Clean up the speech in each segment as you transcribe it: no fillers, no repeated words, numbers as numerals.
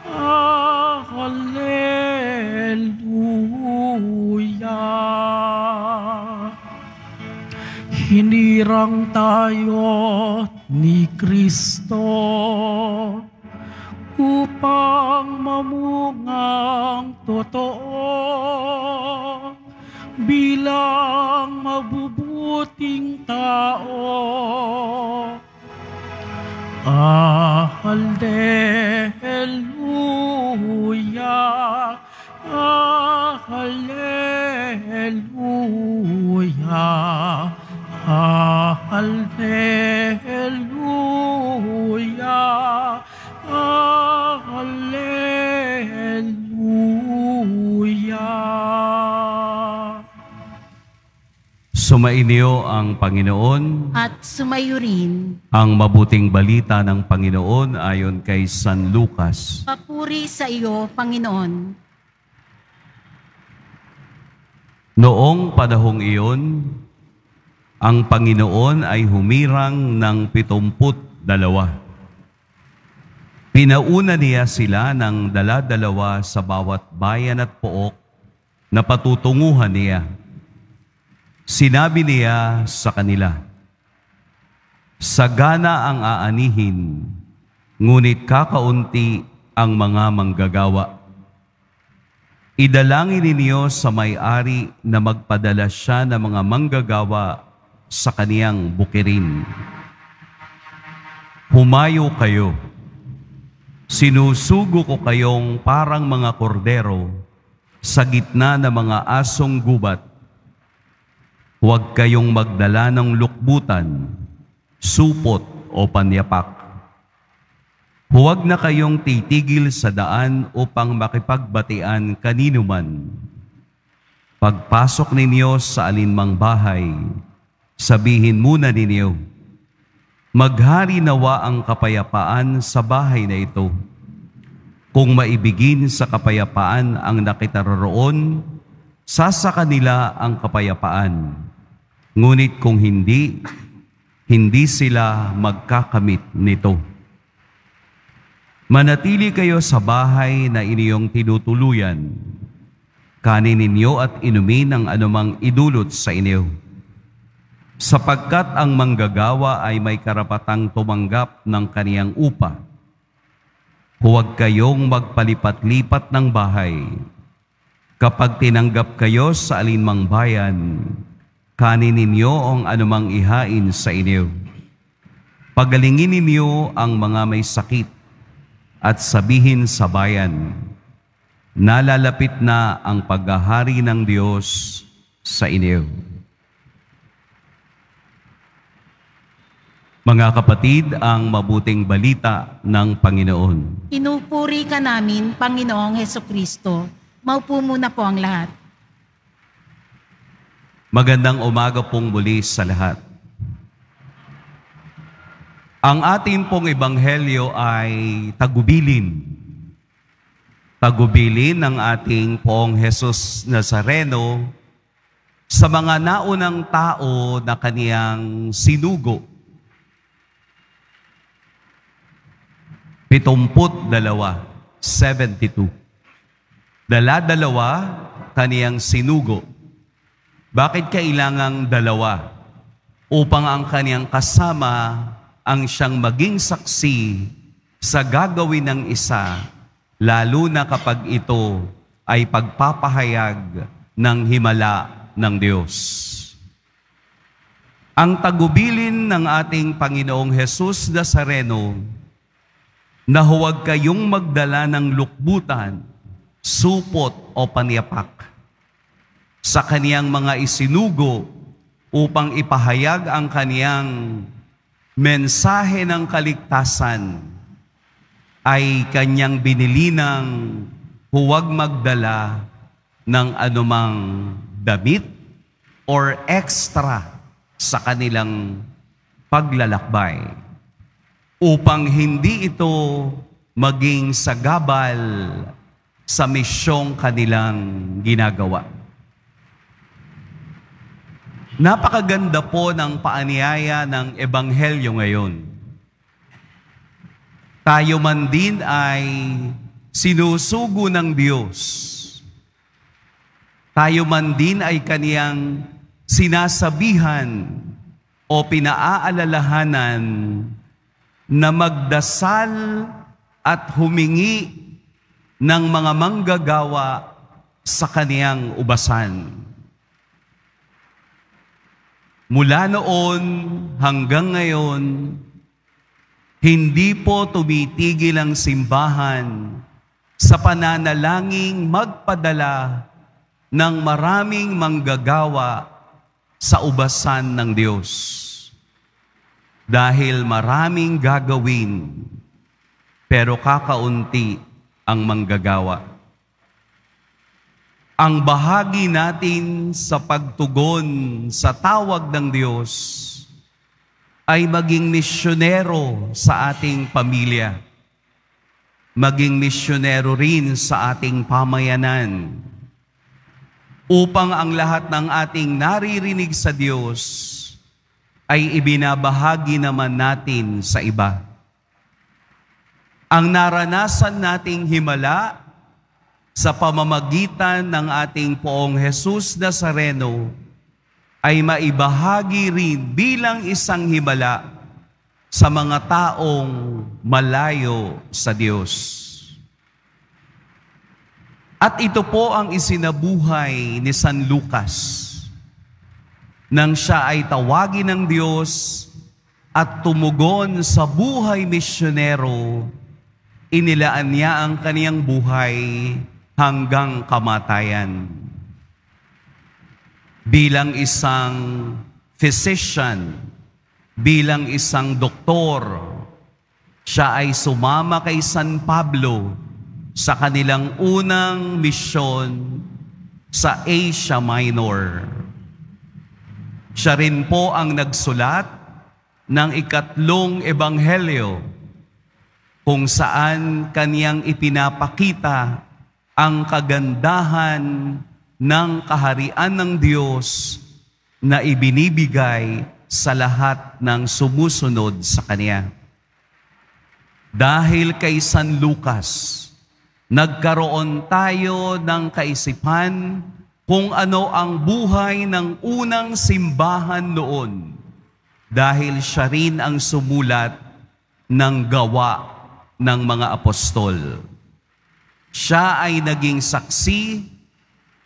Hallelujah. Hinirang tayo ni Kristo upang mamungang totoo bilang mabubuting tao. Hallelujah, hallelujah, hallelujah, hallelujah. Sumainyo ang Panginoon At sumayo rin. ang mabuting balita ng Panginoon ayon kay San Lucas. Papuri sa iyo, Panginoon. Noong panahong iyon, ang Panginoon ay humirang ng 72. Pinauna niya sila ng dala-dalawa sa bawat bayan at pook na patutunguhan niya. Sinabi niya sa kanila, "Sagana ang aanihin, ngunit kakaunti ang mga manggagawa. Idalangin ninyo sa may-ari na magpadala siya ng mga manggagawa sa kaniyang bukirin. Humayo kayo. Sinusugo ko kayong parang mga kordero sa gitna ng mga asong gubat. Huwag kayong magdala ng lukbutan, supot o panyapak. Huwag na kayong titigil sa daan upang makipagbatian kanino man. Pagpasok ninyo sa alinmang bahay, sabihin muna ninyo, maghari nawa ang kapayapaan sa bahay na ito. Kung maibigin sa kapayapaan ang nakitaroroon, sasaka nila ang kapayapaan. Ngunit kung hindi, hindi sila magkakamit nito. Manatili kayo sa bahay na inyong tinutuluyan. Kanin ninyo at inumin ang anumang idulot sa inyo. Sapagkat ang manggagawa ay may karapatang tumanggap ng kaniyang upa. Huwag kayong magpalipat-lipat ng bahay. Kapag tinanggap kayo sa alinmang bayan, kanin ninyo ang anumang ihain sa inyo. Pagalingin ninyo ang mga may sakit at sabihin sa bayan, nalalapit na ang paghahari ng Diyos sa inyo. Mga kapatid, ang mabuting balita ng Panginoon. Pinupuri ka namin, Panginoong Hesukristo. Maupo muna po ang lahat. Magandang umaga pong muli sa lahat. Ang ating pong ebanghelyo ay tagubilin. Tagubilin ng ating pong Jesus Nazareno sa mga naunang tao na kaniyang sinugo. 72, 72. Dala-dalawa kaniyang sinugo. Bakit kailangang dalawa? Upang ang kaniyang kasama ang siyang maging saksi sa gagawin ng isa, lalo na kapag ito ay pagpapahayag ng himala ng Diyos. Ang tagubilin ng ating Panginoong Jesus Nazareno na huwag kayong magdala ng lukbutan, supot o panyapak sa kaniyang mga isinugo upang ipahayag ang kaniyang mensahe ng kaligtasan, ay kanyang binili ng huwag magdala ng anumang damit or extra sa kanilang paglalakbay upang hindi ito maging sagabal sa misyong kanilang ginagawa. Napakaganda po ng paanyaya ng Ebanghelyo ngayon. tayo man din ay sinusugo ng Diyos. Tayo man din ay kaniyang sinasabihan o pinaaalalahanan na magdasal at humingi ng mga manggagawa sa kaniyang ubasan. Mula noon hanggang ngayon, hindi po tumitigil ang simbahan sa pananalangin magpadala ng maraming manggagawa sa ubasan ng Diyos. Dahil maraming gagawin, pero kakaunti ang manggagawa. Ang bahagi natin sa pagtugon sa tawag ng Diyos ay maging misyonero sa ating pamilya, maging misyonero rin sa ating pamayanan, upang ang lahat ng ating naririnig sa Diyos ay ibinabahagi naman natin sa iba. Ang naranasan nating himala sa pamamagitan ng ating Poong Jesus Nazareno ay maibahagi rin bilang isang himala sa mga taong malayo sa Diyos. At ito po ang isinabuhay ni San Lucas nang siya ay tawagin ng Diyos at tumugon sa buhay misyonero. Inilaan niya ang kaniyang buhay hanggang kamatayan. Bilang isang physician, bilang isang doktor, siya ay sumama kay San Pablo sa kanilang unang misyon sa Asia Minor. Siya rin po ang nagsulat ng ikatlong ebanghelyo kung saan kaniyang ipinapakita ang kagandahan ng kaharian ng Diyos na ibinibigay sa lahat ng sumusunod sa Kanya. Dahil kay San Lucas, nagkaroon tayo ng kaisipan kung ano ang buhay ng unang simbahan noon, dahil siya rin ang sumulat ng gawa ng mga apostol. Siya ay naging saksi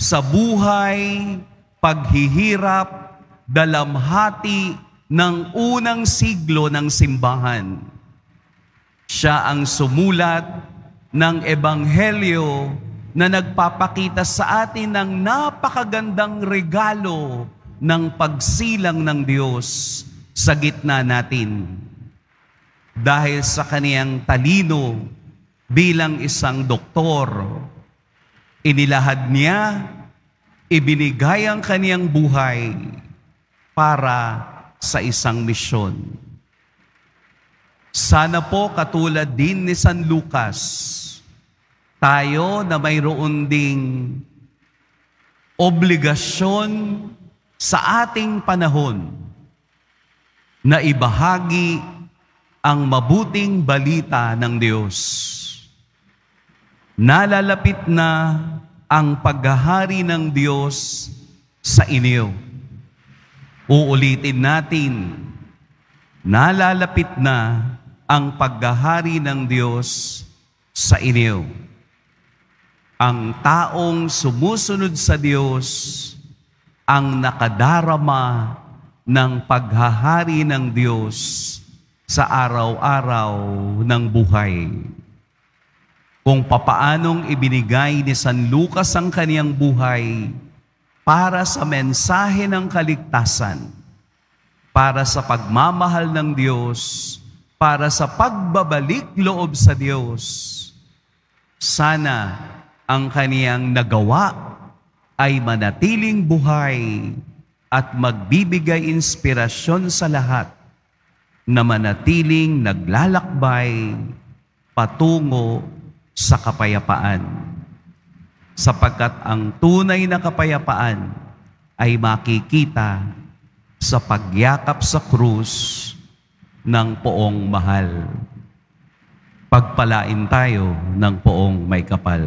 sa buhay, paghihirap, dalamhati ng unang siglo ng simbahan. Siya ang sumulat ng ebanghelyo na nagpapakita sa atin ng napakagandang regalo ng pagsilang ng Diyos sa gitna natin. Dahil sa kaniyang talino bilang isang doktor, inilahad niya, ibinigay ang kaniyang buhay para sa isang misyon. Sana po katulad din ni San Lucas, tayo na mayroon ding obligasyon sa ating panahon na ibahagi ang mabuting balita ng Diyos. Nalalapit na ang paghahari ng Diyos sa inyo. Uulitin natin, nalalapit na ang paghahari ng Diyos sa inyo. Ang taong sumusunod sa Diyos ang nakadarama ng paghahari ng Diyos sa araw-araw ng buhay. Kung papaanong ibinigay ni San Lucas ang kaniyang buhay para sa mensahe ng kaligtasan, para sa pagmamahal ng Diyos, para sa pagbabalik loob sa Diyos, sana ang kaniyang nagawa ay manatiling buhay at magbibigay inspirasyon sa lahat na manatiling naglalakbay patungo sa kapayapaan. Sapagkat ang tunay na kapayapaan ay makikita sa pagyakap sa krus ng poong mahal. Pagpalain tayo ng poong may kapal.